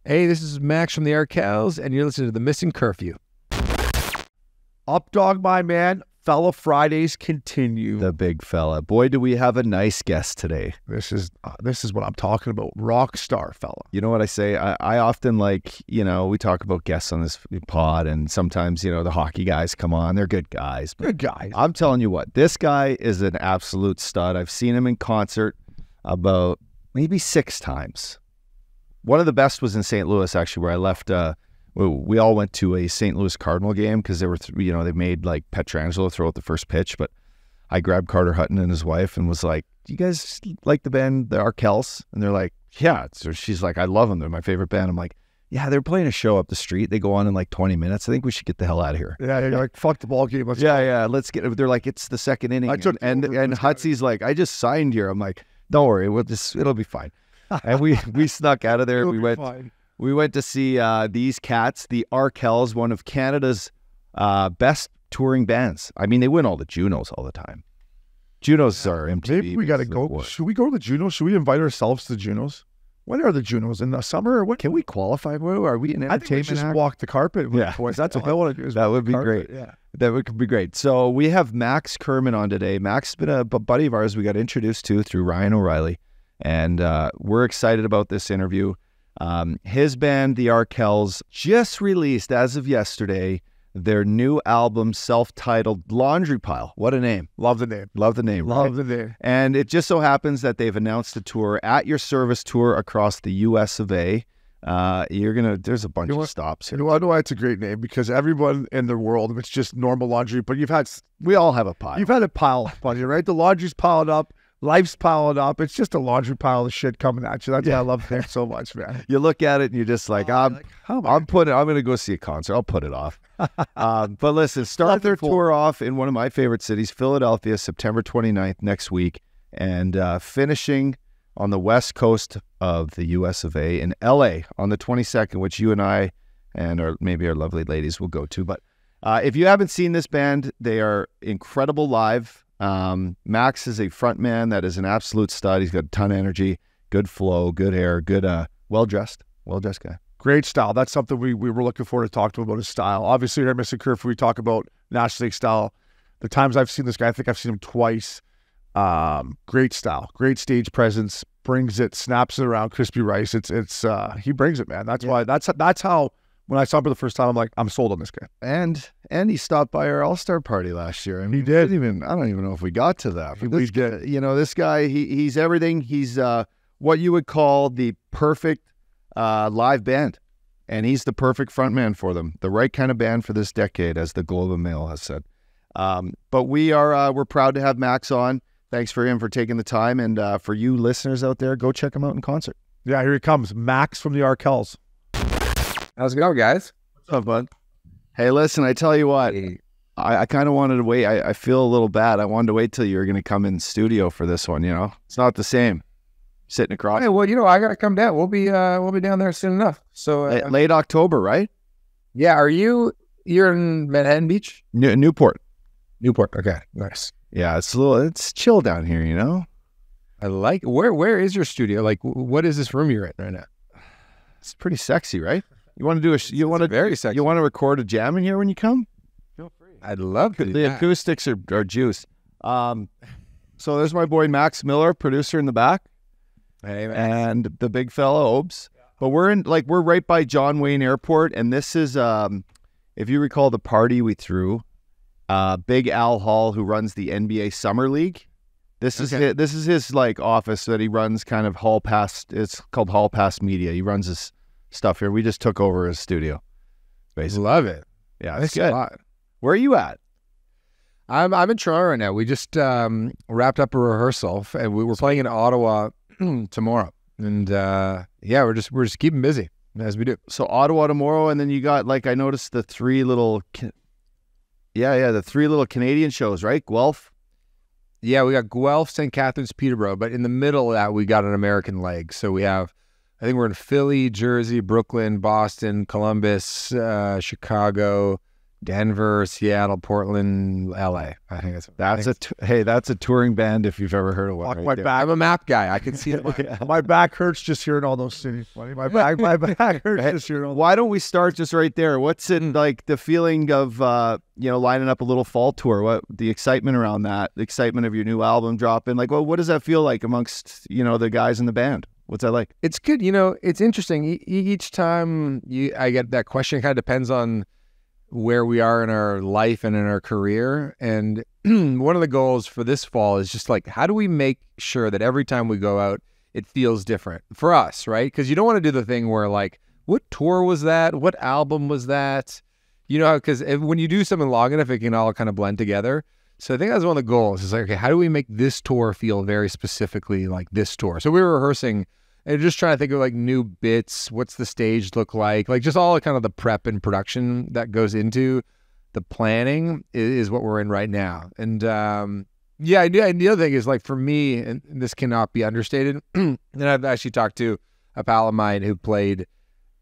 Hey, this is Max from the Arkells, and you're listening to the Missing Curfew. Up dog, my man. Fella Fridays continue. The big fella. Boy, do we have a nice guest today. This is what I'm talking about. Rock star fella. You know what I say? I often like, we talk about guests on this pod, and sometimes, the hockey guys come on. They're good guys. Good guys. I'm telling you what, this guy is an absolute stud. I've seen him in concert about maybe 6 times. One of the best was in St. Louis, actually, where I left. We all went to a St. Louis Cardinal game because they were, they made like Pietrangelo throw out the first pitch. But I grabbed Carter Hutton and his wife and was like, "Do you guys like the band, the Arkells?" And they're like, "Yeah." So she's like, "I love them. They're my favorite band." I'm like, "Yeah, they're playing a show up the street. They go on in like 20 minutes. I think we should get the hell out of here." Yeah, you're like, "Fuck the ball game. Let's go." Yeah. Let's get. They're like, "It's the second inning." And Hutsy's like, "I just signed here." I'm like, "Don't worry, it'll be fine." And we snuck out of there. We went to see these cats, the Arkells, one of Canada's best touring bands. I mean, they win all the Junos all the time. Junos are MTV. Maybe we got to go. Should we go to the Junos? Should we invite ourselves to the Junos? When are the Junos? In the summer or what? Can we qualify? Are we an entertainment? I think we just walk the carpet. Boys. That's all I want to do. That would be great. Yeah. That would be great. So we have Max Kerman on today. Max has been a buddy of ours we got introduced to through Ryan O'Reilly. And we're excited about this interview. His band, the Arkells, just released, as of yesterday, their new album, self-titled Laundrypile. What a name. Love the name. Love the name. Love the name. And it just so happens that they've announced a tour, At Your Service tour across the U.S. of A. There's a bunch of stops here. You know why it's a great name? Because everyone in the world, if it's just normal laundry, but we all have a pile. You've had a pile up on you, right? The laundry's piled up. Life's piling up. It's just a laundry pile of shit coming at you. That's why I love it so much, man. You look at it and you're just like, I'm going to go see a concert. I'll put it off. But listen, start their tour off in one of my favorite cities, Philadelphia, September 29th next week, and finishing on the west coast of the US of A in LA on the 22nd, which you and I and maybe our lovely ladies will go to. But if you haven't seen this band, they are incredible live. Max is a frontman that is an absolute stud. He's got a ton of energy, good flow, good hair, good, well-dressed guy. Great style. That's something we were looking forward to talk to him about his style. Obviously, here at Missin Curfew, we talk about National League style. The times I've seen this guy, I think I've seen him twice. Great style, great stage presence, brings it, snaps it around crispy rice. He brings it, man. That's why, that's how, when I saw him for the first time, I'm like, I'm sold on this guy. And he stopped by our All-Star party last year. I mean, he did. I don't even know if we got to that. We did. This guy, he's everything. He's what you would call the perfect live band. And he's the perfect frontman for them. The right kind of band for this decade, as the Globe and Mail has said. But we're proud to have Max on. Thanks for him for taking the time. And for you listeners out there, go check him out in concert. Yeah, here he comes. Max from the Arkells. How's it going, guys? What's up, bud? Hey, listen, I tell you what, I kind of wanted to wait. I feel a little bad. I wanted to wait till you were going to come in studio for this one, It's not the same. Sitting across. Hey, well, I got to come down. We'll be down there soon enough. So late October, right? Yeah, you're in Manhattan Beach? Newport. Okay, nice. Yeah, it's chill down here, I like it. Where is your studio? Like, what is this room you're in right now? It's pretty sexy, right? You want to do very sexy. You want to record a jam in here when you come? Feel free. I'd love to. The acoustics are juice. So there's my boy Max Miller, producer in the back. Hey, man. And the big fella Obes. Yeah. But we're right by John Wayne Airport, and this is if you recall the party we threw, Big Al Hall, who runs the NBA Summer League. This is his like office that he runs, kind of Hall Pass. It's called Hall Pass Media. He runs his stuff here. We just took over his studio. Basically. Love it. Yeah, it's good. Where are you at? I'm in Toronto right now. We just wrapped up a rehearsal, and we were playing in Ottawa tomorrow. And we're just keeping busy as we do. So Ottawa tomorrow, and then you got, like, I noticed the three little Canadian shows, right? Guelph. Yeah, we got Guelph, St. Catharines, Peterborough, but in the middle of that, we got an American leg. So we have, I think we're in Philly, Jersey, Brooklyn, Boston, Columbus, Chicago, Denver, Seattle, Portland, LA. I think that's a touring band if you've ever heard of one. Walk right my there. back. I'm a map guy. I can see it. My back hurts just hearing all those cities. My back hurts just hearing all. Why don't we start just right there? What's it like, the feeling of lining up a little fall tour? What the excitement around that? The excitement of your new album dropping? Like, what does that feel like amongst the guys in the band? What's that like? It's good. It's interesting. Each time I get that question, it kind of depends on where we are in our life and in our career. And one of the goals for this fall is just like, how do we make sure that every time we go out, it feels different for us, right? Because you don't want to do the thing where like, what tour was that? What album was that? Because when you do something long enough, it can all kind of blend together. So I think that's one of the goals. It's like, okay, how do we make this tour feel very specifically like this tour? So we were rehearsing and just trying to think of like new bits. What's the stage look like just all kind of the prep and production that goes into the planning is what we're in right now. And and the other thing is like for me, and this cannot be understated, and I've actually talked to a pal of mine who played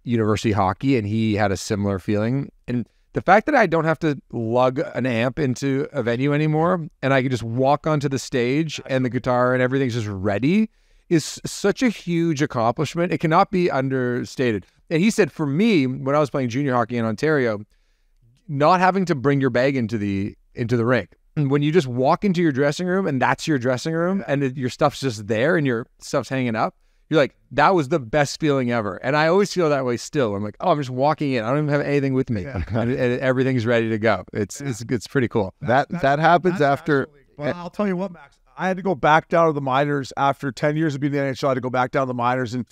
university hockey, and he had a similar feeling. And the fact that I don't have to lug an amp into a venue anymore, and I can just walk onto the stage and the guitar and everything's just ready is such a huge accomplishment. It cannot be understated. And he said, for me, when I was playing junior hockey in Ontario, not having to bring your bag into the rink, when you just walk into your dressing room and that's your dressing room and your stuff's just there and your stuff's hanging up, you're like, that was the best feeling ever. And I always feel that way still. I'm like, I'm just walking in. I don't even have anything with me. Yeah. and everything's ready to go. It's pretty cool. That happens after. Well, I'll tell you what, Max. I had to go back down to the minors after 10 years of being in the NHL. I had to go back down to the minors, and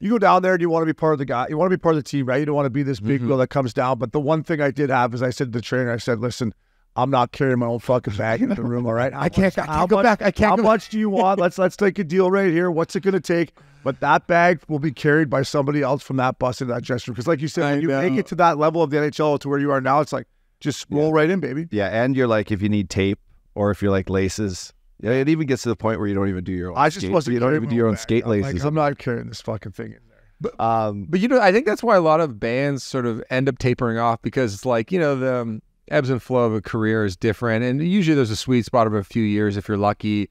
you go down there and you want to be part of the guy. You want to be part of the team, right? You don't want to be this big wheel that comes down. But the one thing I did have is I said to the trainer, I said, listen, I'm not carrying my own fucking bag into the room, all right? I can't go back. How much do you want? Let's take a deal right here. What's it going to take? But that bag will be carried by somebody else from that bus into that dressing room. Because like you said, when you make it to that level of the NHL to where you are now, it's like, just roll right in, baby. Yeah, and you're like, if you need tape or if you're like laces, yeah, it even gets to the point where you don't even do your own you don't even do your own skate laces. Like, I'm not carrying this fucking thing in there. But I think that's why a lot of bands sort of end up tapering off, because it's like, the ebbs and flow of a career is different. And usually there's a sweet spot of a few years if you're lucky.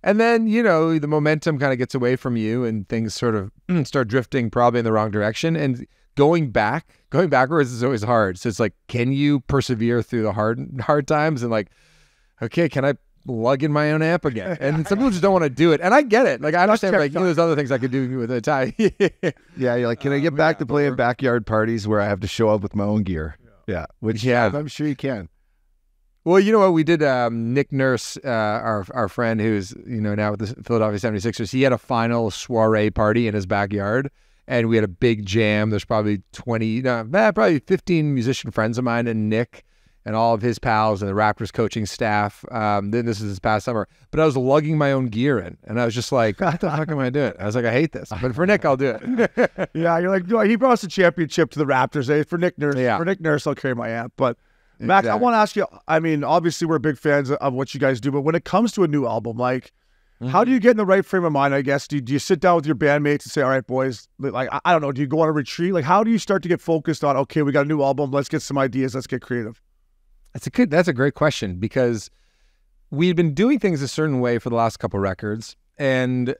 And then, the momentum kind of gets away from you and things sort of start drifting probably in the wrong direction. And going backwards is always hard. So it's like, can you persevere through the hard times and like, okay, can I lug in my own amp again? And some people just don't want to do it. And I get it. Like, I understand, like, there's other things I could do with a tie. Yeah, you're like, can I get back to playing backyard parties where I have to show up with my own gear? Yeah, which I'm sure you can. Well, you know what? We did Nick Nurse, our friend who's, now with the Philadelphia 76ers, he had a final soiree party in his backyard, and we had a big jam. There's probably 15 musician friends of mine and Nick and all of his pals and the Raptors coaching staff. Then this is this past summer. But I was lugging my own gear in, and I was just like, what the fuck am I doing? I was like, I hate this. But for Nick, I'll do it. Yeah, you're like, no, he brought us a championship to the Raptors. Eh? For Nick Nurse, I'll carry my amp. But Max, I want to ask you, I mean, obviously we're big fans of what you guys do, but when it comes to a new album, like, how do you get in the right frame of mind, I guess? Do you sit down with your bandmates and say, all right, boys, like, I don't know, do you go on a retreat? Like, how do you start to get focused on, okay, we got a new album, let's get some ideas, let's get creative? That's a great question, because we've been doing things a certain way for the last couple records, and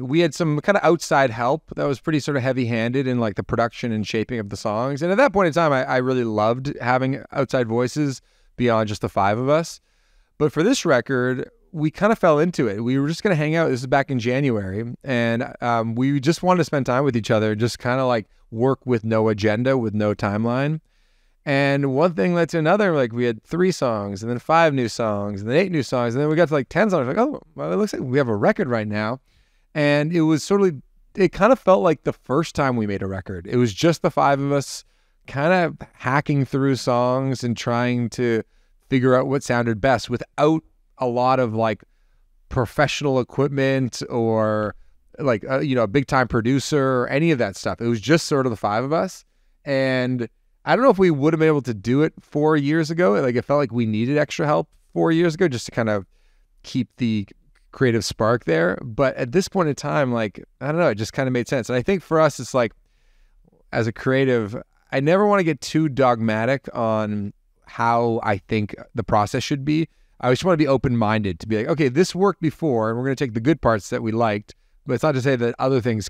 we had some kind of outside help that was pretty sort of heavy-handed in like the production and shaping of the songs. And at that point in time, I really loved having outside voices beyond just the five of us. But for this record, we kind of fell into it. We were just going to hang out. This is back in January, and we just wanted to spend time with each other, just kind of like work with no agenda, with no timeline. And one thing led to another. Like, we had 3 songs, and then 5 new songs, and then 8 new songs, and then we got to like 10 songs. Like, oh, well, it looks like we have a record right now. And it was it kind of felt like the first time we made a record. It was just the 5 of us kind of hacking through songs and trying to figure out what sounded best without a lot of like professional equipment or like, a big time producer or any of that stuff. It was just sort of the 5 of us. And I don't know if we would have been able to do it 4 years ago. Like, it felt like we needed extra help 4 years ago just to kind of keep the creative spark there. But at this point in time, like, I don't know, it just kind of made sense. And I think for us, it's like, as a creative, I never want to get too dogmatic on how I think the process should be. I just want to be open-minded to be like, okay, this worked before, and we're going to take the good parts that we liked, but it's not to say that other things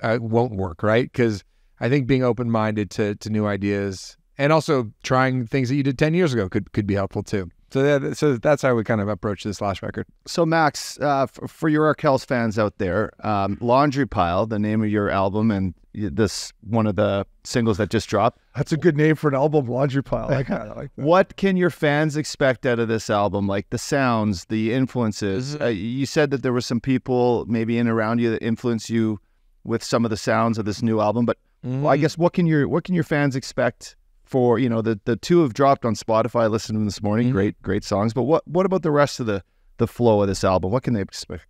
won't work, right? Because I think being open-minded to new ideas and also trying things that you did 10 years ago could be helpful too. So that's how we kind of approach this last record. So Max, for your Arkells fans out there, Laundrypile, the name of your album, and this one of the singles that just dropped. That's a good name for an album, Laundrypile. I kind of like that. What can your fans expect out of this album? Like the sounds, the influences. You said that there were some people maybe in around you that influenced you with some of the sounds of this new album. But I guess what can your fans expect? For, you know, the two have dropped on Spotify. I listened to them this morning. Great songs. But what about the rest of the flow of this album? What can they expect?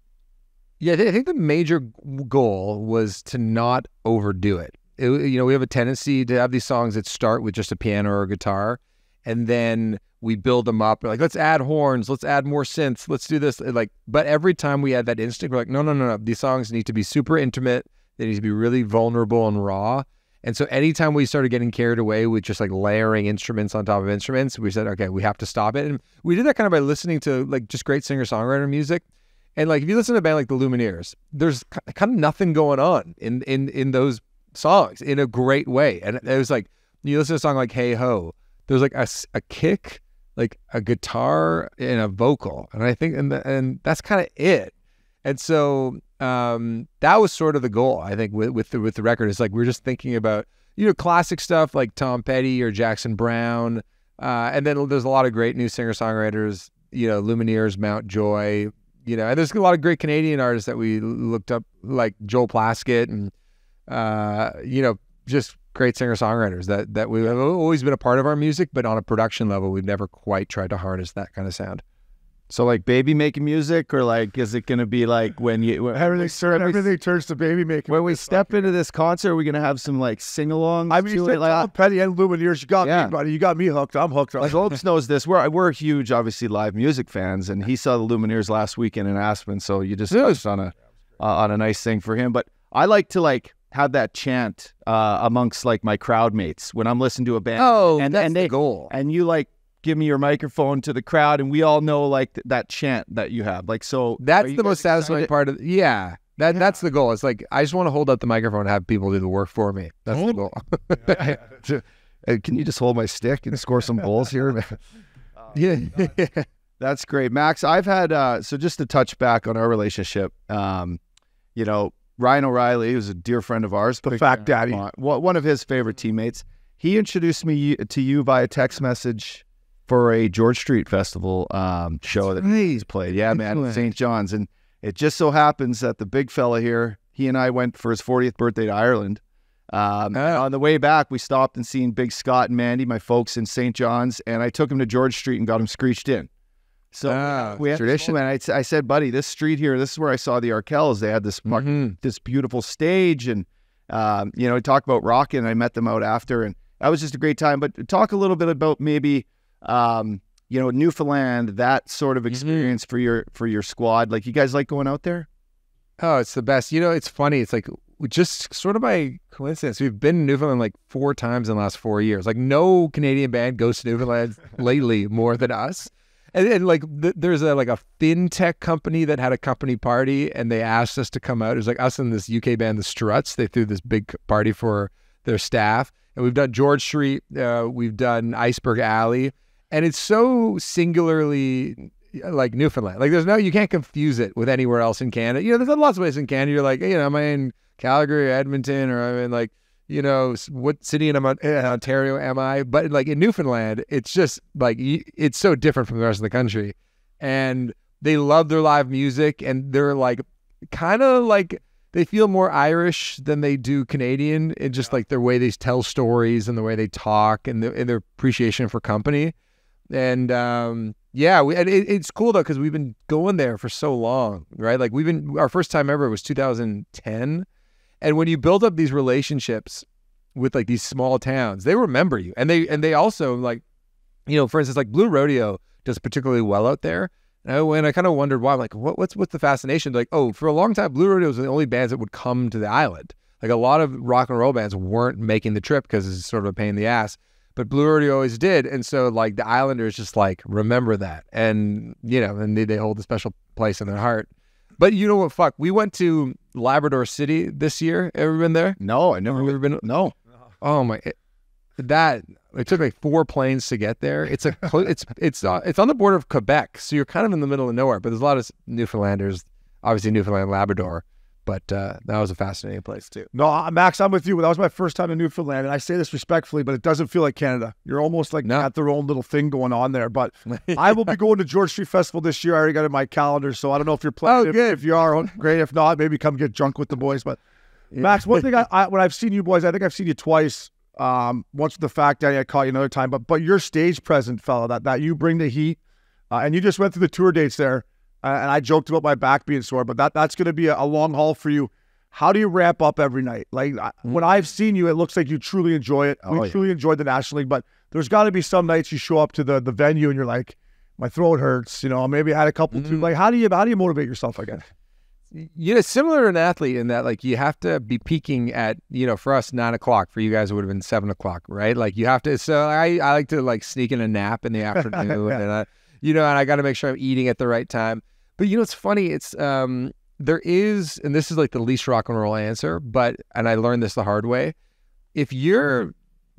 Yeah, I think the major goal was to not overdo it. You know, we have a tendency to have these songs that start with just a piano or a guitar, and then we build them up. We're like, let's add horns, let's add more synths, let's do this. Like, but every time we add that instinct, we're like, no. These songs need to be super intimate. They need to be really vulnerable and raw. And so anytime we started getting carried away with just like layering instruments on top of instruments, we said, okay, we have to stop it. And we did that kind of by listening to like just great singer-songwriter music. And like, if you listen to a band like the Lumineers, there's kind of nothing going on in those songs in a great way. And it was like, you listen to a song like Hey Ho, there's like a kick, like a guitar and a vocal. And I think, and that's kind of it. And so that was sort of the goal, I think, with the record. It's like we're just thinking about, you know, classic stuff like Tom Petty or Jackson Browne, and then there's a lot of great new singer-songwriters, you know, Lumineers, Mountjoy, you know, and there's a lot of great Canadian artists that we looked up, like Joel Plaskett, and you know, just great singer-songwriters that we have always been a part of our music, but on a production level, we've never quite tried to harness that kind of sound. So like Baby making music, or like is it going to be like when everything turns to Baby making? When we step into this concert, are we going to have some like sing-alongs? I mean, you said like Petty and Lumineers. You got me, buddy. You got me hooked. I'm hooked. Like Opes knows this. We're huge, obviously, live music fans, and he saw the Lumineers last weekend in Aspen. So you just touched on a nice thing for him. But I like to like have that chant amongst like my crowd mates when I'm listening to a band. Oh, and that's the goal. And you like give me your microphone to the crowd, and we all know like that chant that you have. Like, so that's the most satisfying part of that's the goal. It's like I just want to hold up the microphone and have people do the work for me. That's the goal. Can you just hold my stick and score some goals here? Yeah. That's great, Max. I've had so just to touch back on our relationship, you know, Ryan O'Reilly, who's a dear friend of ours, the Fact Daddy, one of his favorite teammates. He introduced me to you via text message for a George Street Festival show that he's played. Yeah, man, St. John's. And it just so happens that the big fella here, he and I went for his 40th birthday to Ireland. On the way back, we stopped and seen Big Scott and Mandy, my folks in St. John's, and I took him to George Street and got him screeched in. So we had tradition. And I said, buddy, this street here, this is where I saw the Arkells. They had this this beautiful stage, and you know, we talked about rocking. I met them out after, and that was just a great time. But talk a little bit about maybe you know, Newfoundland, that sort of experience for your squad. Like, you guys like going out there? Oh, it's the best. You know, it's funny. It's like just sort of by coincidence, we've been in Newfoundland like 4 times in the last 4 years. Like, no Canadian band goes to Newfoundland lately more than us. And like there's a fintech company that had a company party, and they asked us to come out. It was like us and this UK band, the Struts. They threw this big party for their staff. And we've done George Street. We've done Iceberg Alley. And it's so singularly like Newfoundland. Like, you can't confuse it with anywhere else in Canada. You know, there's lots of ways in Canada. You're like, you know, am I in Calgary or Edmonton, or I'm in like, you know, what city in Ontario am I? But like in Newfoundland, it's just like, it's so different from the rest of the country. And they love their live music, and they're like, kind of like, they feel more Irish than they do Canadian in just like their way they tell stories and the way they talk and their appreciation for company. And it's cool though, because we've been going there for so long, right? Like, our first time ever was 2010. And when you build up these relationships with like these small towns, they remember you. And they also, like, you know, for instance, like Blue Rodeo does particularly well out there. And I kind of wondered why. I'm like, what's the fascination? Like, oh, for a long time, Blue Rodeo was the only bands that would come to the island. Like, a lot of rock and roll bands weren't making the trip because it's sort of a pain in the ass. but Blue Rodeo always did. And so like the Islanders just like remember that, and and they hold a special place in their heart. But you know what? Fuck, we went to Labrador City this year. Ever been there? No, I never been. No. Oh my! It took like 4 planes to get there. It's on the border of Quebec, so you're kind of in the middle of nowhere. But there's a lot of Newfoundlanders, obviously Newfoundland and Labrador. But that was a fascinating place too. No, Max, I'm with you. That was my first time in Newfoundland, and I say this respectfully, but it doesn't feel like Canada. You're almost like got their own little thing going on there. But I will be going to George Street Festival this year. I already got it in my calendar, so I don't know if you're planning. Oh, good. If you are, great. If not, maybe come get drunk with the boys. But Max, one thing when I've seen you boys, I think I've seen you twice. Once with the Fact Daddy, I caught you another time. But your stage present, fella, that you bring the heat, and you just went through the tour dates there. And I joked about my back being sore, but that's going to be a long haul for you. How do you wrap up every night? Like when I've seen you, it looks like you truly enjoy it. We truly enjoyed the National League, but there's got to be some nights you show up to the venue and you're like, my throat hurts. Maybe I had a couple too. Like how do you motivate yourself? I guess. Similar to an athlete in that like you have to be peaking at for us 9 o'clock. For you guys, it would have been 7 o'clock, right? Like you have to. So I like to like sneak in a nap in the afternoon, and and I got to make sure I'm eating at the right time. But it's funny. It's there is, and this is like the least rock and roll answer, and I learned this the hard way. If you're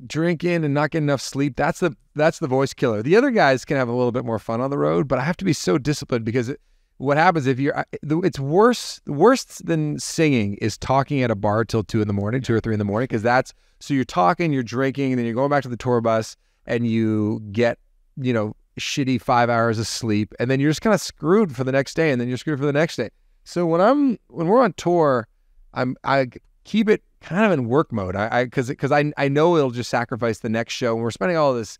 drinking and not getting enough sleep, that's the voice killer. The other guys can have a little bit more fun on the road, but I have to be so disciplined because what happens if it's worse than singing is talking at a bar till 2 or 3 in the morning, because so you're talking, you're drinking, and then you're going back to the tour bus and you get, shitty 5 hours of sleep, and then you're just kind of screwed for the next day, and then you're screwed for the next day. So when we're on tour, I keep it kind of in work mode. Because I know it'll just sacrifice the next show. And we're spending all this,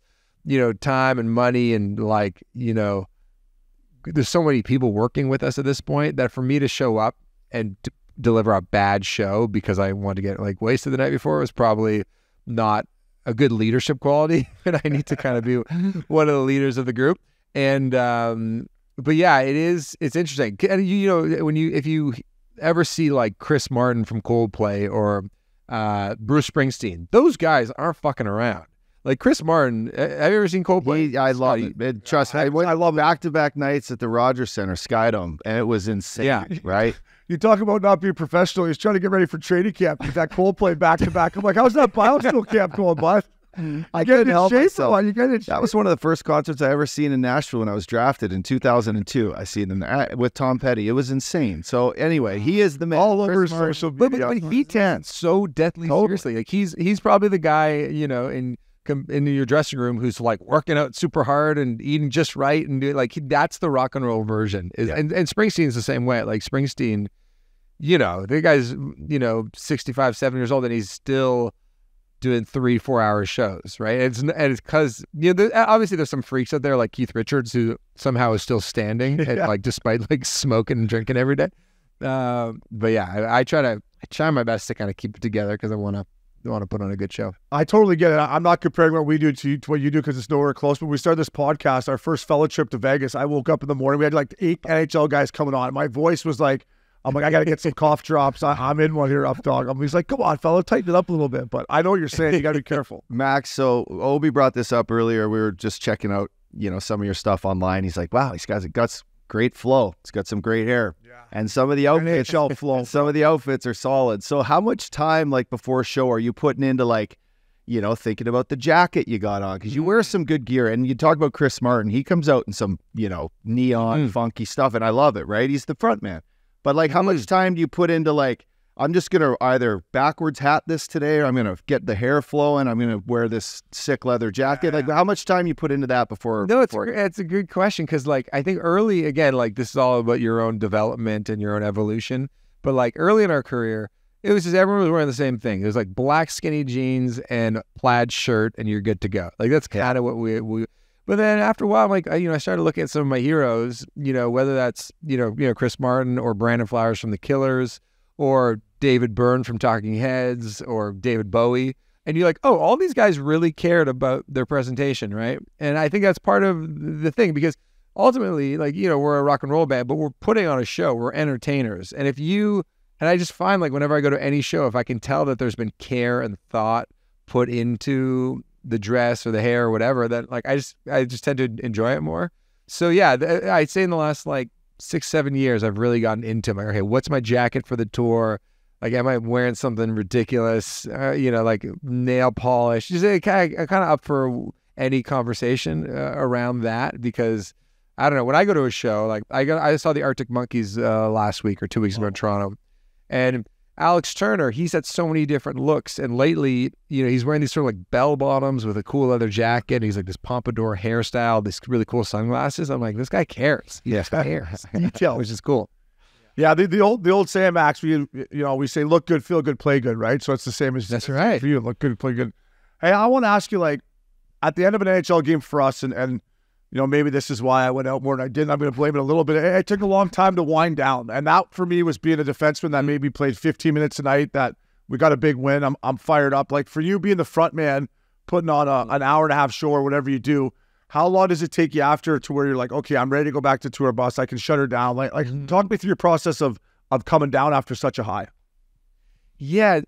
time and money, and like, there's so many people working with us at this point that for me to show up and deliver a bad show because I wanted to get like wasted the night before was probably not a good leadership quality. And I need to kind of be one of the leaders of the group. And, but yeah, it's interesting. If you ever see like Chris Martin from Coldplay or Bruce Springsteen, those guys aren't fucking around. Like Chris Martin, have you ever seen Coldplay? I love it. Trust me, I love back-to-back nights at the Rogers Center, Skydome, and it was insane. Yeah, right. You talk about not being professional. He's trying to get ready for training camp with that Coldplay back-to-back. I'm like, how's that bicycle camp going, bud? I couldn't help myself. That was one of the first concerts I ever seen in Nashville when I was drafted in 2002. I seen them with Tom Petty. It was insane. So anyway, he is the man. All over social media. But he takes so deathly seriously. Like he's probably the guy, in your dressing room who's like working out super hard and eating just right and doing like that's the rock and roll version. And Springsteen's the same way. Like Springsteen, the guy's 65, 7 years old and he's still doing 3-4 hour shows, right? And it's because obviously there's some freaks out there like Keith Richards who somehow is still standing and despite like smoking and drinking every day. But yeah, I try my best to kind of keep it together because I want to put on a good show. I totally get it. I'm not comparing what we do to what you do because it's nowhere close. But we started this podcast, our first fellow trip to Vegas. I woke up in the morning. We had like 8 NHL guys coming on. My voice was like, I'm like, I got to get some cough drops. I'm in one here, up dog. He's like, come on, fella, tighten it up a little bit. But I know what you're saying. You got to be careful. Max, so Obi brought this up earlier. We were just checking out, some of your stuff online. He's like, wow, these guys have got great flow. He's got some great hair. Yeah. And some of the outfits, some of the outfits are solid. So how much time, like before a show, are you putting into like, thinking about the jacket you got on? Because you wear some good gear. And you talk about Chris Martin. He comes out in some, neon, funky stuff. And I love it, right? He's the front man. But like, how much time do you put into like, I'm just going to either backwards hat this today, or I'm going to get the hair flowing. I'm going to wear this sick leather jacket. Like how much time you put into that before? No, it's a good question. Cause like, I think early, again, like this is all about your own development and your own evolution. But like early in our career, it was just, everyone was wearing the same thing. It was like black skinny jeans and plaid shirt and you're good to go. Like that's kind of what we but then after a while, I'm like, I started looking at some of my heroes, whether that's, Chris Martin or Brandon Flowers from The Killers or David Byrne from Talking Heads or David Bowie. And you're like, oh, all these guys really cared about their presentation, right? And I think that's part of the thing because ultimately, like, we're a rock and roll band, but we're putting on a show. We're entertainers. And and I just find like whenever I go to any show, if I can tell that there's been care and thought put into the dress or the hair or whatever, that like I just tend to enjoy it more. So yeah, I'd say in the last like 6-7 years, I've really gotten into my, okay, what's my jacket for the tour? Like, am I wearing something ridiculous? Like nail polish. Just kind of up for any conversation around that, because I don't know. When I go to a show, like I saw the Arctic Monkeys last week or 2 weeks ago in Toronto, and Alex Turner, he's had so many different looks, and lately, he's wearing these sort of like bell bottoms with a cool leather jacket. He's like this pompadour hairstyle, this really cool sunglasses. I'm like, this guy cares. He cares. Detail, which is cool. Yeah, the old saying, Max, we say look good, feel good, play good, right? So it's the same as that's right for you. Look good, play good. Hey, I want to ask you, like, at the end of an NHL game for us, and maybe this is why I went out more than I didn't. I'm going to blame it a little bit. It took a long time to wind down, and that for me was being a defenseman that maybe played 15 minutes a night. That we got a big win. I'm fired up. Like for you being the front man, putting on an hour and a half show or whatever you do. How long does it take you after to where you're like, okay, I'm ready to go back to tour bus. I can shut her down. Like talk me through your process of coming down after such a high. Yeah,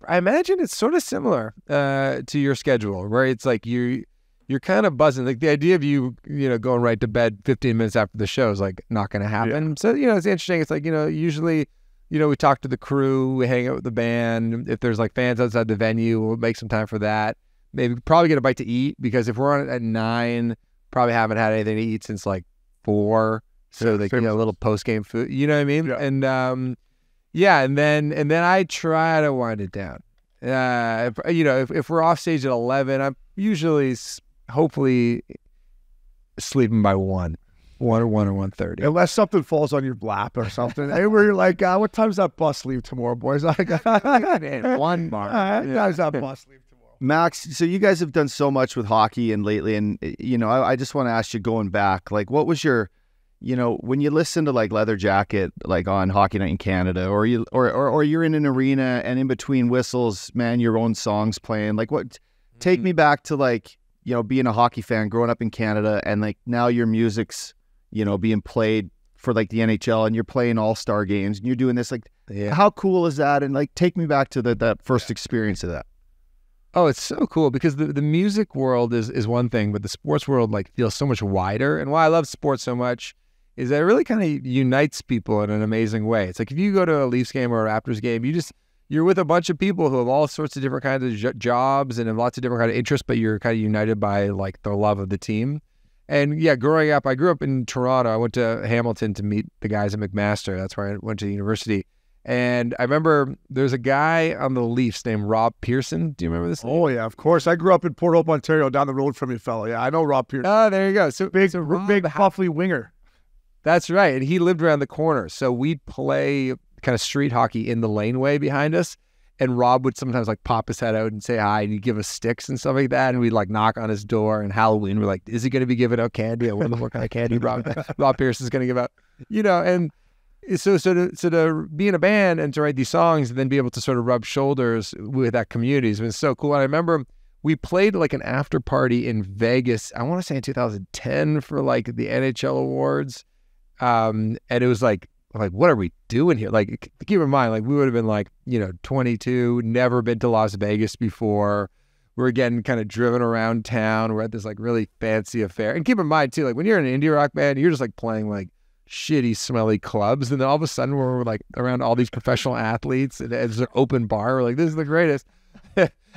I imagine it's sort of similar to your schedule, where it's like you're kind of buzzing. Like the idea of you going right to bed 15 minutes after the show is like not going to happen. Yeah. So it's interesting. It's like usually we talk to the crew, we hang out with the band. If there's like fans outside the venue, we'll make some time for that. Maybe probably get a bite to eat, because if we're on it at 9, probably haven't had anything to eat since like 4. So like a little post game food. You know what I mean? Yeah. And and then I try to wind it down. If we're off stage at 11, I'm usually hopefully sleeping by 1 or 1:30. Unless something falls on your lap or something. Hey, where you're like, what time's that bus leave tomorrow, boys? What time's that bus leave tomorrow? Max, so you guys have done so much with hockey and lately, and I just want to ask you, going back, like, what was your, when you listen to like Leather Jacket, like on Hockey Night in Canada, or you're in an arena and in between whistles, man, your own songs playing, like what? Take me back to like being a hockey fan, growing up in Canada, and like now your music's being played for like the NHL, and you're playing all-star games, and you're doing this. Like, how cool is that? And like, take me back to that first experience of that. Oh, it's so cool, because the music world is one thing, but the sports world like feels so much wider. And why I love sports so much is that it really kind of unites people in an amazing way. It's like if you go to a Leafs game or a Raptors game, you're with a bunch of people who have all sorts of different kinds of jobs and have lots of different kind of interests, but you're kind of united by like the love of the team. And yeah, growing up, I grew up in Toronto. I went to Hamilton to meet the guys at McMaster. That's where I went to university. And I remember there's a guy on the Leafs named Rob Pearson. Do you remember this name? Oh, yeah, of course. I grew up in Port Hope, Ontario, down the road from you, fella. Yeah, I know Rob Pearson. Oh, there you go. So big puffly winger. That's right. And he lived around the corner. So we'd play kind of street hockey in the laneway behind us. And Rob would sometimes like pop his head out and say hi, and he'd give us sticks and stuff like that. And we'd like knock on his door. And Halloween, we're like, is he going to be giving out candy? I wonder what kind of candy Rob Pearson's going to give out. And so to be in a band and to write these songs and then be able to sort of rub shoulders with that community has been so cool. And I remember we played like an after party in Vegas, I want to say in 2010 for like the NHL awards. And it was like, what are we doing here? Like, keep in mind, like we would have been like, 22, never been to Las Vegas before. We're getting kind of driven around town. We're at this like really fancy affair. And keep in mind too, like when you're in an indie rock band, you're just like playing like shitty, smelly clubs, and then all of a sudden we're like around all these professional athletes, and it's an open bar. We're like, this is the greatest.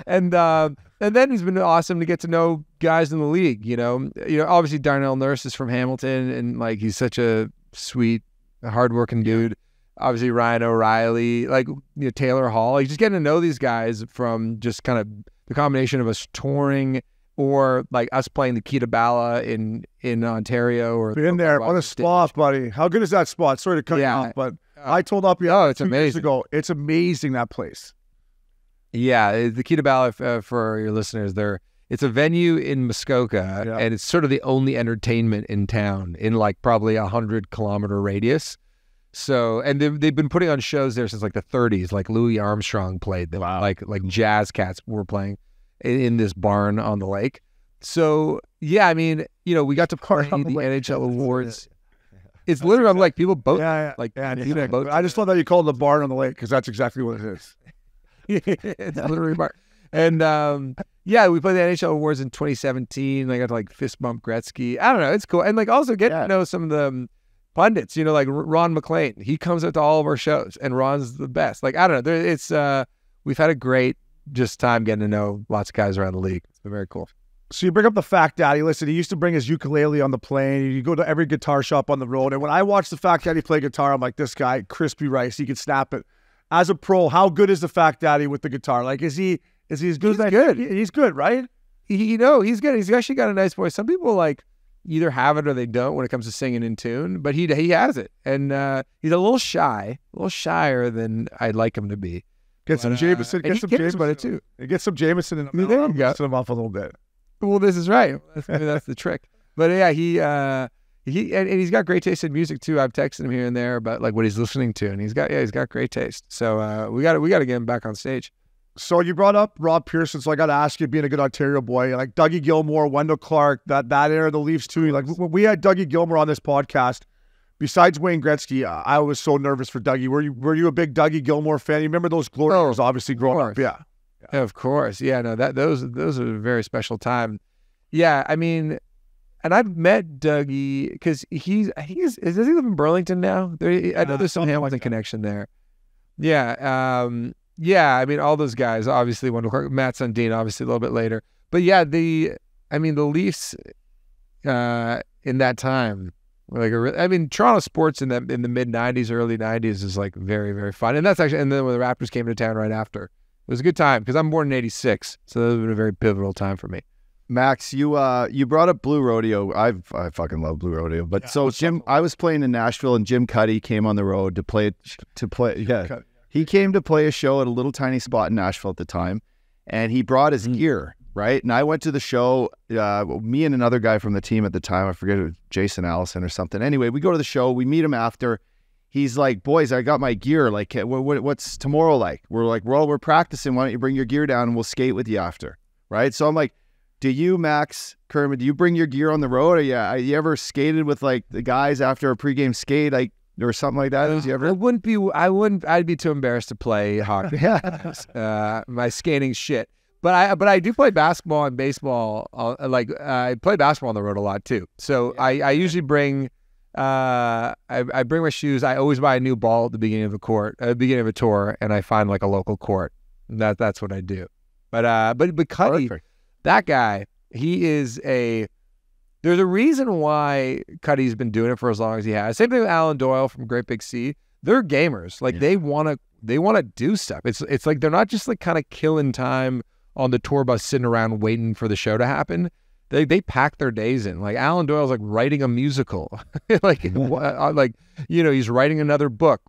and then it's been awesome to get to know guys in the league. Obviously Darnell Nurse is from Hamilton, and like he's such a sweet, hardworking dude. Obviously Ryan O'Reilly, like Taylor Hall. Like just getting to know these guys from just kind of the combination of us touring, or like us playing the Kita Bala in Ontario, or been there. What a spot, buddy! How good is that spot? Sorry to cut you off, but I told up it's 2 amazing. Years ago. It's amazing, that place. Yeah, the Kita Bala, for your listeners, it's a venue in Muscocca, and it's sort of the only entertainment in town in like probably 100-kilometer radius. So, and they've been putting on shows there since like the 30s. Like Louis Armstrong played them. Wow. Like jazz cats were playing in this barn on the lake. So yeah, I mean, we got to play the NHL awards. It's literally, I'm like, people boat. I just thought that you called it the barn on the lake, because that's exactly what it is. It's literally a barn. And yeah, we played the NHL Awards in 2017. I got to like fist bump Gretzky. I don't know. It's cool. And like also get to know some of the pundits, you know, like Ron McClain. He comes out to all of our shows and Ron's the best. Like, I don't know. It's we've had a great just time getting to know lots of guys around the league. It's been very cool. So you bring up the Fact Daddy. Listen, he used to bring his ukulele on the plane. You go to every guitar shop on the road. And when I watch the Fact Daddy play guitar, I'm like, this guy, crispy rice, he can snap it. As a pro, how good is the Fact Daddy with the guitar? Like, is he as good as that? Good. He's good, right? He's good. He's actually got a nice voice. Some people like either have it or they don't when it comes to singing in tune, but he has it. And he's a little shyer than I'd like him to be. Get some Jameson. Get some Jameson about it too. Get some Jameson in him. There you go. Him off a little bit. Well, this is right. That's the trick. But yeah, he's got great taste in music too. I've texted him here and there about like what he's listening to, and he's got great taste. So we got to get him back on stage. So you brought up Rob Pearson, so I got to ask you, being a good Ontario boy, like Dougie Gilmore, Wendell Clark, that era of the Leafs too. Like when we had Dougie Gilmore on this podcast, besides Wayne Gretzky, I was so nervous for Dougie. Were you a big Dougie Gilmore fan? You remember those glory years, obviously growing up? Yeah. Of course. Yeah, no, those are a very special time. Yeah, I mean, and I've met Dougie because does he live in Burlington now? I know there's some Hamilton connection there. Yeah, I mean, all those guys, obviously, Matt Sundin, obviously a little bit later. But yeah, the Leafs in that time were like, Toronto sports in the mid '90s, early '90s is like very, very fun, and and then when the Raptors came to town right after. It was a good time because I'm born in '86, so that was a very pivotal time for me. Max, you brought up Blue Rodeo. I fucking love Blue Rodeo. But I was playing in Nashville, and Jim Cuddy came on the road to play. Yeah, he came to play a show at a little tiny spot in Nashville at the time, and he brought his gear, right? And I went to the show. Me and another guy from the team at the time, I forget, it was Jason Allison or something. Anyway, we go to the show. We meet him after. He's like, boys, I got my gear. Like, what's tomorrow like? We're like, well, we're practicing. Why don't you bring your gear down and we'll skate with you after, right? So I'm like, do you, Max Kerman, do you bring your gear on the road? Or you ever skated with like the guys after a pregame skate, like or something like that? Did you ever? I'd be too embarrassed to play hockey. My skating shit. But I do play basketball and baseball. I play basketball on the road a lot too. So I usually bring. I bring my shoes. I always buy a new ball at the beginning of a tour, and I find like a local court. That's what I do. But Cuddy, that guy, there's a reason why Cuddy's been doing it for as long as he has. Same thing with Alan Doyle from Great Big Sea. They're gamers. Like they want to do stuff. It's like they're not just like kind of killing time on the tour bus sitting around waiting for the show to happen. They pack their days in. Like Alan Doyle's like writing a musical, like he's writing another book.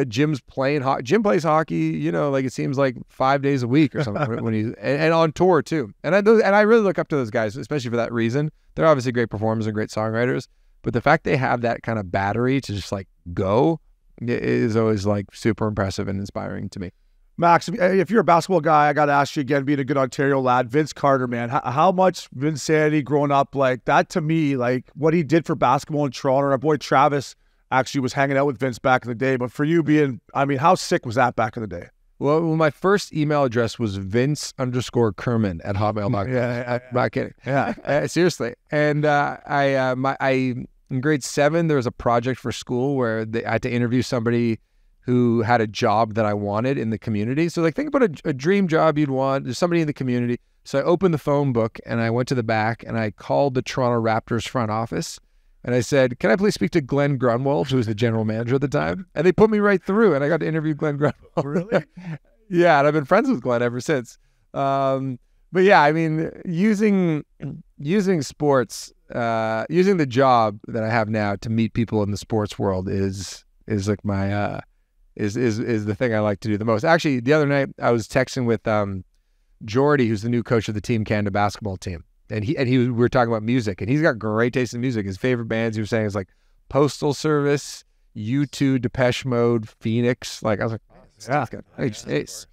Jim plays hockey. Like it seems like 5 days a week or something when he's and on tour too. And I really look up to those guys, especially for that reason. They're obviously great performers and great songwriters, but the fact they have that kind of battery to just like go is always like super impressive and inspiring to me. Max, if you're a basketball guy, I got to ask you again, being a good Ontario lad, Vince Carter, man, how much Vinsanity growing up, like that to me, like what he did for basketball in Toronto. Our boy Travis actually was hanging out with Vince back in the day, but for you how sick was that back in the day? Well, my first email address was Vince_Kerman at hotmail.com. I'm not kidding. Yeah. Seriously. And in grade 7, there was a project for school where I had to interview somebody who had a job that I wanted in the community. So like think about a dream job you'd want. There's somebody in the community. So I opened the phone book and I went to the back and I called the Toronto Raptors front office and I said, can I please speak to Glenn Grunwald, who was the general manager at the time? And they put me right through and I got to interview Glenn Grunwald. Really? Yeah, and I've been friends with Glenn ever since. But yeah, using sports, using the job that I have now to meet people in the sports world is like my is the thing I like to do the most. Actually, the other night I was texting with Jordy, who's the new coach of the Team Canada basketball team, and we were talking about music, and he's got great taste in music. His favorite bands, he was saying, is like Postal Service, U2, Depeche Mode, Phoenix. Like I was like, great taste.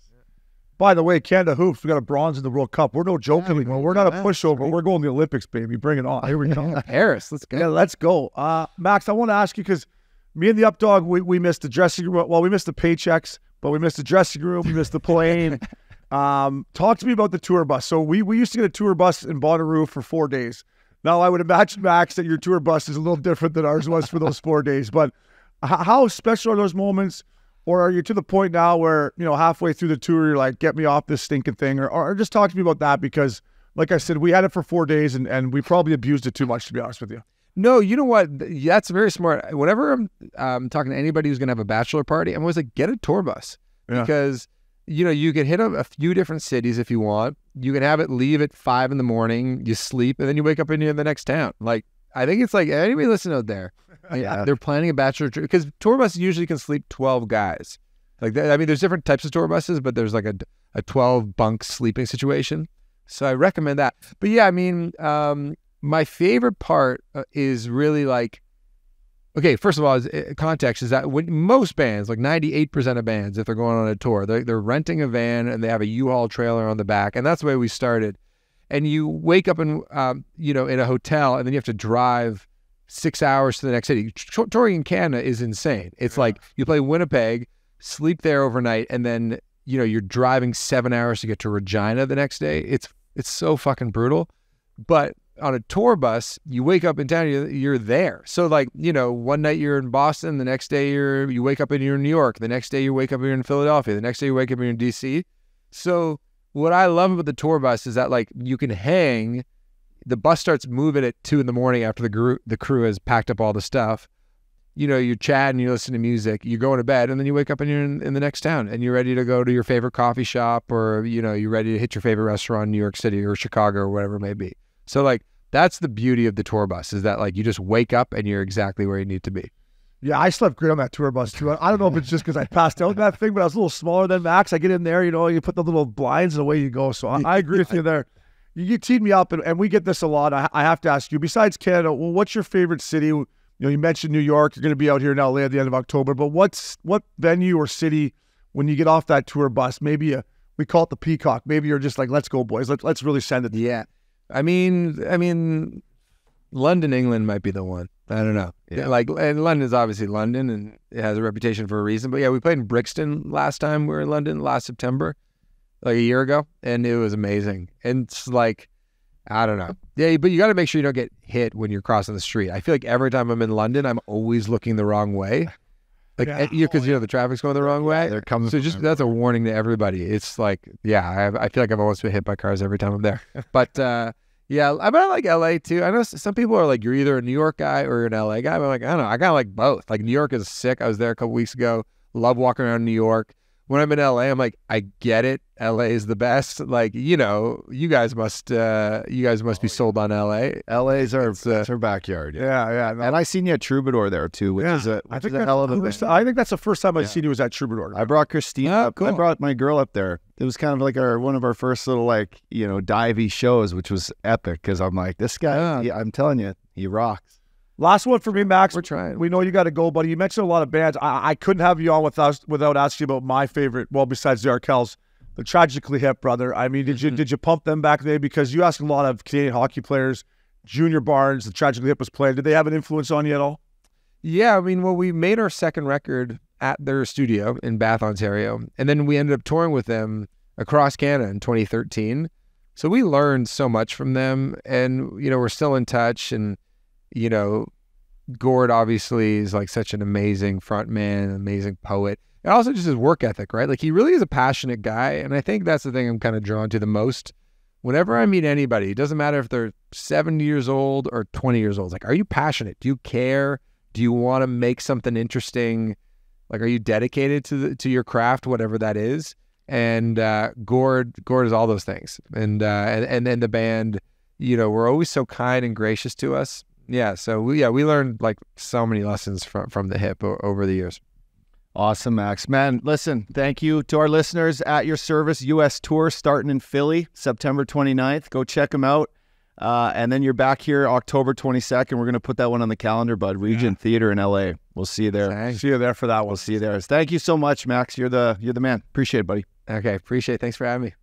By the way, Canada Hoops, we got a bronze in the World Cup. We're no joke anymore. We're not a pushover. We're going to the Olympics, baby. Bring it on. Here we go. Paris, let's go. Yeah, let's go. Max, I want to ask you, because me and the Updog, we missed the dressing room. Well, we missed the paychecks, but we missed the dressing room. We missed the plane. Talk to me about the tour bus. So we used to get a tour bus in Bonnaroo for 4 days. Now I would imagine, Max, that your tour bus is a little different than ours was for those 4 days. But how special are those moments? Or are you to the point now where, halfway through the tour, you're like, get me off this stinking thing? Or just talk to me about that, because, like I said, we had it for 4 days and we probably abused it too much, to be honest with you. No, you know what? That's very smart. Whenever I'm talking to anybody who's going to have a bachelor party, I'm always like, get a tour bus. Yeah. Because, you can hit a few different cities if you want. You can have it leave at 5 a.m, you sleep, and then you wake up in the next town. Like, I think it's like, anybody listening out there, they're planning a bachelor trip, because tour buses usually can sleep 12 guys. Like that, I mean, there's different types of tour buses, but there's like a 12 bunk sleeping situation. So I recommend that. But yeah, I mean, my favorite part is really like, okay, first of all, context is that when most bands, like 98% of bands, if they're going on a tour, they're renting a van and they have a U-Haul trailer on the back, and that's the way we started. And you wake up in in a hotel, and then you have to drive 6 hours to the next city. Touring in Canada is insane. It's like you play Winnipeg, sleep there overnight, and then you're driving 7 hours to get to Regina the next day. It's so fucking brutal. But on a tour bus, you wake up in town, you're there. So like, one night you're in Boston, the next day you wake up and you're in New York, the next day you wake up and you're in Philadelphia, the next day you wake up and you're in DC. So what I love about the tour bus is that like you can hang, the bus starts moving at 2 a.m. after the crew has packed up all the stuff. You're chatting, you listen to music, you go to bed, and then you wake up and you're in the next town, and you're ready to go to your favorite coffee shop, or, you're ready to hit your favorite restaurant in New York City or Chicago or whatever it may be. So like, that's the beauty of the tour bus, is that like you just wake up and you're exactly where you need to be. Yeah, I slept great on that tour bus too. I don't know if it's just because I passed out in that thing, but I was a little smaller than Max. I get in there, you put the little blinds and away you go. So I agree with you there. You teed me up, and we get this a lot. I have to ask you, besides Canada, well, what's your favorite city? You mentioned New York. You're going to be out here in LA at the end of October, but what venue or city, when you get off that tour bus, maybe we call it the Peacock. Maybe you're just like, let's go, boys. Let's really send it. Yeah. I mean, London, England might be the one. I don't know. Yeah. And London is obviously London, and it has a reputation for a reason. But yeah, we played in Brixton last time we were in London, last September, like a year ago, and it was amazing. And it's like, I don't know. Yeah, but you got to make sure you don't get hit when you're crossing the street. I feel like every time I'm in London, I'm always looking the wrong way. Like, because the traffic's going the wrong way. They're coming. So that's a warning to everybody. It's like, I feel like I've almost been hit by cars every time I'm there. But yeah, I like LA too. I know some people are like, you're either a New York guy or you're an LA guy. But I'm like, I don't know. I kind of like both. Like, New York is sick. I was there a couple weeks ago. Love walking around New York. When I'm in LA, I'm like, I get it. LA is the best. Like, you guys must be sold on LA. LA's our backyard. Yeah. No. And I seen you at Troubadour there too, which is a hell of a thing. I think that's the first time I've seen you was at Troubadour. I brought Christine up. Cool. I brought my girl up there. It was kind of like one of our first little divey shows, which was epic, because I'm like, this guy, I'm telling you, he rocks. Last one for me, Max. We're trying. We know you got to go, buddy. You mentioned a lot of bands. I couldn't have you on without asking you about my favorite, well, besides the Arkells, the Tragically Hip, brother. I mean, did you pump them back there? Because you asked a lot of Canadian hockey players, Junior Barnes, the Tragically Hip was playing. Did they have an influence on you at all? Yeah, I mean, well, we made our second record at their studio in Bath, Ontario, and then we ended up touring with them across Canada in 2013. So we learned so much from them, and, we're still in touch, and Gord obviously is like such an amazing frontman, amazing poet, and also just his work ethic, right? Like, he really is a passionate guy, and I think that's the thing I'm kind of drawn to the most. Whenever I meet anybody, it doesn't matter if they're 70 years old or 20 years old. It's like, are you passionate? Do you care? Do you want to make something interesting? Like, are you dedicated to your craft, whatever that is? And Gord is all those things, and then the band, we're always so kind and gracious to us. Yeah, so we learned like so many lessons from the Hip over the years. Awesome, Max. Man, listen, thank you to our listeners. At Your Service U.S. Tour starting in Philly, September 29th. Go check them out. And then you're back here October 22nd. We're going to put that one on the calendar, bud. Regent Theater in L.A. We'll see you there. Thanks. See you there for that one. We'll see you there. Thank you so much, Max. You're the man. Appreciate it, buddy. Okay, appreciate it. Thanks for having me.